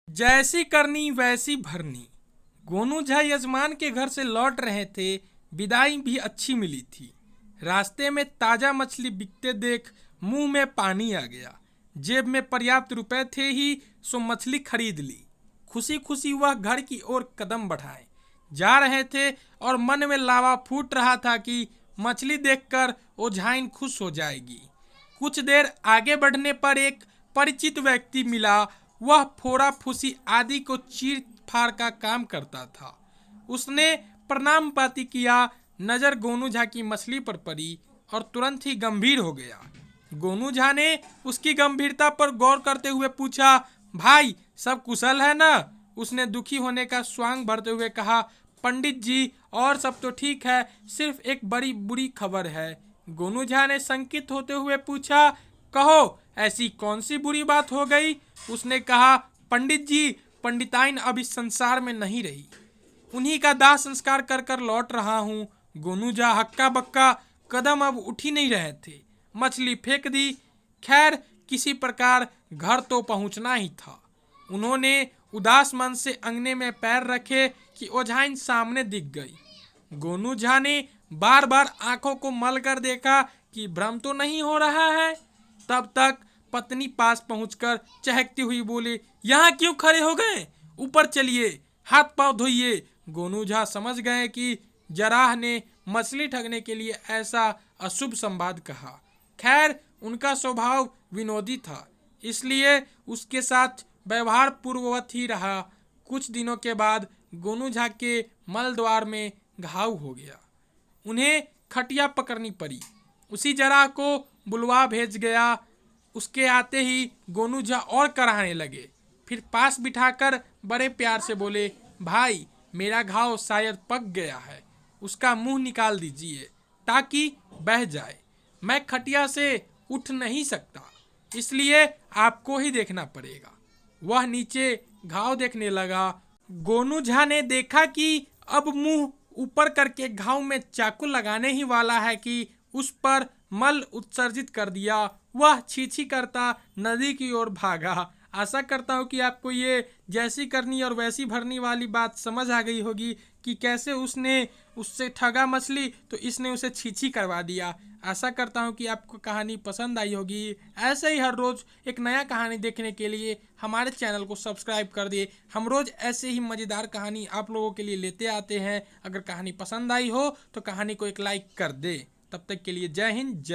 जैसी करनी वैसी भरनी। गोनू झा यजमान के घर से लौट रहे थे। विदाई भी अच्छी मिली थी। रास्ते में ताजा मछली बिकते देख मुंह में पानी आ गया। जेब में पर्याप्त रुपए थे ही सो मछली खरीद ली। खुशी खुशी वह घर की ओर कदम बढ़ाए जा रहे थे और मन में लावा फूट रहा था कि मछली देखकर ओझाइन खुश हो जाएगी। कुछ देर आगे बढ़ने पर एक परिचित व्यक्ति मिला। वह फोड़ा फूसी आदि को चीर फाड़ का काम करता था। उसने प्रणाम पाती किया। नजर गोनू झा की मछली पर पड़ी और तुरंत ही गंभीर हो गया। गोनू झा ने उसकी गंभीरता पर गौर करते हुए पूछा, भाई सब कुशल है ना? उसने दुखी होने का स्वांग भरते हुए कहा, पंडित जी और सब तो ठीक है, सिर्फ एक बड़ी बुरी खबर है। गोनू झा ने शंकित होते हुए पूछा, कहो ऐसी कौन सी बुरी बात हो गई? उसने कहा, पंडित जी पंडिताइन अब इस संसार में नहीं रही। उन्हीं का दाह संस्कार कर कर लौट रहा हूँ। गोनू झा हक्का बक्का, कदम अब उठ ही नहीं रहे थे। मछली फेंक दी। खैर किसी प्रकार घर तो पहुंचना ही था। उन्होंने उदास मन से अंगने में पैर रखे कि ओझाइन सामने दिख गई। गोनू झा ने बार बार आंखों को मल कर देखा कि भ्रम तो नहीं हो रहा है। तब तक पत्नी पास पहुंचकर चहकती हुई बोली, यहाँ क्यों खड़े हो गए? ऊपर चलिए, हाथ पांव धोइए। गोनू झा समझ गए कि जराह ने मछली ठगने के लिए ऐसा अशुभ संवाद कहा। खैर उनका स्वभाव विनोदी था, इसलिए उसके साथ व्यवहार पूर्ववत ही रहा। कुछ दिनों के बाद गोनू झा के मल द्वार में घाव हो गया। उन्हें खटिया पकड़नी पड़ी। उसी जराह को बुलवा भेज गया। उसके आते ही गोनू झा और कराहने लगे। फिर पास बिठाकर बड़े प्यार से बोले, भाई मेरा घाव शायद पक गया है, उसका मुंह निकाल दीजिए ताकि बह जाए। मैं खटिया से उठ नहीं सकता, इसलिए आपको ही देखना पड़ेगा। वह नीचे घाव देखने लगा। गोनू झा ने देखा कि अब मुंह ऊपर करके घाव में चाकू लगाने ही वाला है कि उस पर मल उत्सर्जित कर दिया। वह छीछी करता नदी की ओर भागा। आशा करता हूँ कि आपको ये जैसी करनी और वैसी भरनी वाली बात समझ आ गई होगी कि कैसे उसने उससे ठगा मछली तो इसने उसे छीछी करवा दिया। आशा करता हूँ कि आपको कहानी पसंद आई होगी। ऐसे ही हर रोज़ एक नया कहानी देखने के लिए हमारे चैनल को सब्सक्राइब कर दिए। हम रोज़ ऐसे ही मज़ेदार कहानी आप लोगों के लिए लेते आते हैं। अगर कहानी पसंद आई हो तो कहानी को एक लाइक कर दे। तब तक के लिए जय हिंद, जय